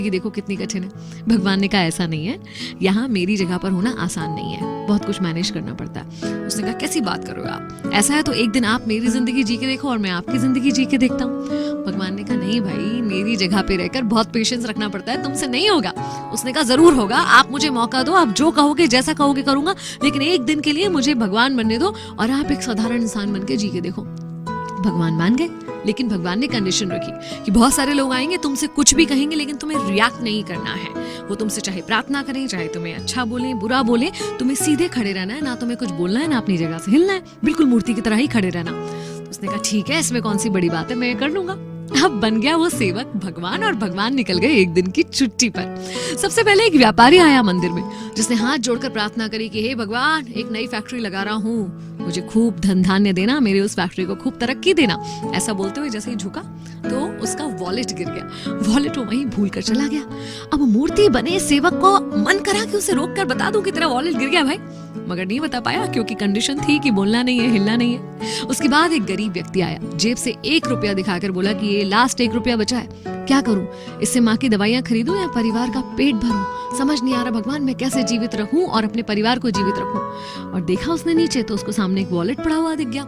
कि देखो कितनी कठिन है। भगवान ने कहा ऐसा नहीं है, यहाँ मेरी जगह पर होना आसान नहीं है, बहुत कुछ मैनेज करना पड़ता है। उसने कहा कैसी बात कर रहे हो आप, ऐसा है तो एक दिन आप मेरी जिंदगी जी के देखो और मैं आपकी जिंदगी जी के देखता हूँ। भगवान ने कहा नहीं भाई, मेरी जगह पे रहकर बहुत पेशेंस रखना पड़ता है, तुमसे नहीं होगा। उसने कहा जरूर होगा, आप मुझे मौका दो, आप जो कहोगे जैसा कहोगे करूंगा, लेकिन एक दिन के लिए मुझे भगवान बनने दो और आप एक साधारण इंसान बन के जी के देखो। भगवान मान गए, लेकिन भगवान ने कंडीशन रखी कि बहुत सारे लोग आएंगे, तुमसे कुछ भी कहेंगे, लेकिन तुम्हें रिएक्ट नहीं करना है। वो तुमसे चाहे प्रार्थना करें, चाहे तुम्हें अच्छा बोले बुरा बोले, तुम्हें सीधे खड़े रहना है, ना तुम्हें कुछ बोलना है, ना अपनी जगह से हिलना है, बिल्कुल मूर्ति की तरह ही खड़े रहना। उसने कहा ठीक है, इसमें कौन सी बड़ी बात है, मैं कर लूंगा। अब बन गया वो सेवक भगवान, और भगवान निकल गए एक दिन की छुट्टी पर। सबसे पहले एक व्यापारी आया मंदिर में, जिसने हाथ जोड़कर प्रार्थना करी कि हे भगवान, एक नई फैक्ट्री लगा रहा हूँ, मुझे खूब धन धान्य देना, मेरे उस फैक्ट्री को खूब तरक्की देना। ऐसा बोलते हुए जैसे ही झुका तो उसका वॉलेट गिर गया, वॉलेट वो वहीं भूल कर चला गया। अब मूर्ति बने सेवक को मन करा कि उसे रोक कर बता दूं कि तेरा वॉलेट गिर गया भाई, मगर नहीं बता पाया क्योंकि कंडीशन थी कि बोलना नहीं है, हिलना नहीं है। उसके बाद एक गरीब व्यक्ति आया, जेब से 1 रुपया दिखाकर बोला कि ये लास्ट 1 रुपया बचा है, क्या करूं, इससे माँ की दवाइयां खरीदूं या परिवार का पेट भरूं, समझ नहीं आ रहा भगवान, मैं कैसे जीवित रहूं और अपने परिवार को जीवित रखूं। और देखा उसने नीचे तो उसको सामने एक वॉलेट पड़ा हुआ दिख गया।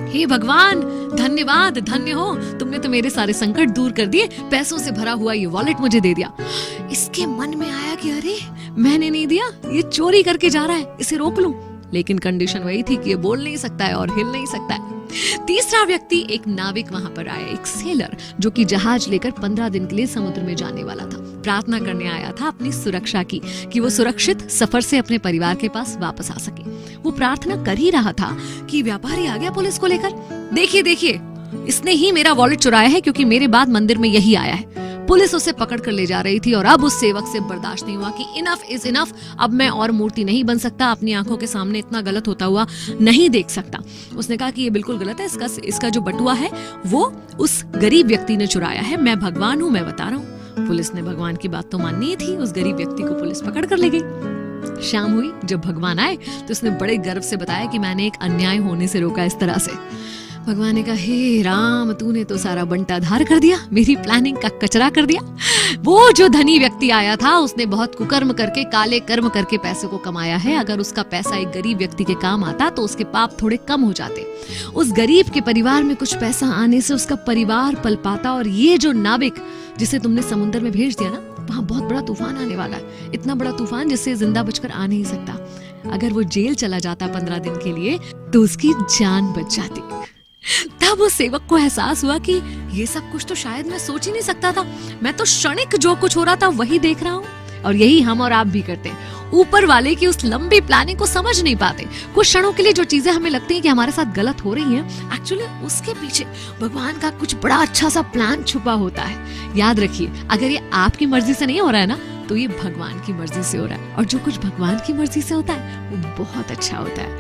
हे भगवान, धन्यवाद, धन्य हो, तुमने तो मेरे सारे संकट दूर कर दिए, पैसों से भरा हुआ ये वॉलेट मुझे दे दिया। इसके मन में आया कि अरे मैंने नहीं दिया, ये चोरी करके जा रहा है, इसे रोक लूं। लेकिन कंडीशन वही थी कि ये बोल नहीं सकता है और हिल नहीं सकता है। तीसरा व्यक्ति एक नाविक वहां पर आया, एक सेलर, जो कि जहाज लेकर 15 दिन के लिए समुद्र में जाने वाला था। प्रार्थना करने आया था अपनी सुरक्षा की, कि वो सुरक्षित सफर से अपने परिवार के पास वापस आ सके। वो प्रार्थना कर ही रहा था कि व्यापारी आ गया पुलिस को लेकर। देखिए देखिए, इसने ही मेरा वॉलेट चुराया है, क्योंकि मेरे बाद मंदिर में यही आया है। पुलिस उसे पकड़ कर ले जा रही थी और अब उस सेवक से बर्दाश्त नहीं हुआ कि इनफ इज इनफ, अब मैं और मूर्ति नहीं बन सकता, अपनी आंखों के सामने इतना गलत होता हुआ नहीं देख सकता। उसने कहा कि ये बिल्कुल गलत है, इसका जो बटुआ है वो उस गरीब व्यक्ति ने चुराया है, मैं भगवान हूँ, मैं बता रहा हूँ। पुलिस ने भगवान की बात तो माननी ही थी, उस गरीब व्यक्ति को पुलिस पकड़ कर ले गई। शाम हुई, जब भगवान आए तो उसने बड़े गर्व से बताया कि मैंने एक अन्याय होने से रोका इस तरह से। भगवान ने कहा हे राम, तूने तो सारा बंटाधार कर दिया, मेरी प्लानिंग का कचरा कर दिया। वो जो धनी व्यक्ति आया था, उसने बहुत कुकर्म करके, काले कर्म करके पैसे को कमाया है। अगर उसका पैसा एक गरीब व्यक्ति के काम आता तो उसके पाप थोड़े कम हो जाते। उस गरीब के परिवार में कुछ पैसा आने से उसका परिवार पल पाता। और ये जो नाविक जिसे तुमने समुद्र में भेज दिया ना, वहाँ बहुत बड़ा तूफान आने वाला है, इतना बड़ा तूफान जिससे जिंदा बचकर आ नहीं सकता। अगर वो जेल चला जाता 15 दिन के लिए तो उसकी जान बच जाती। तब उस सेवक को एहसास हुआ कि ये सब कुछ तो शायद मैं सोच ही नहीं सकता था, मैं तो क्षणिक जो कुछ हो रहा था वही देख रहा हूँ। और यही हम और आप भी करते हैं, ऊपर वाले की उस लंबी प्लानिंग को समझ नहीं पाते। कुछ क्षणों के लिए जो चीजें हमें लगती हैं कि हमारे साथ गलत हो रही हैं, एक्चुअली उसके पीछे भगवान का कुछ बड़ा अच्छा सा प्लान छुपा होता है। याद रखिए, अगर ये आपकी मर्जी से नहीं हो रहा है ना, तो ये भगवान की मर्जी से हो रहा है, और जो कुछ भगवान की मर्जी से होता है वो बहुत अच्छा होता है।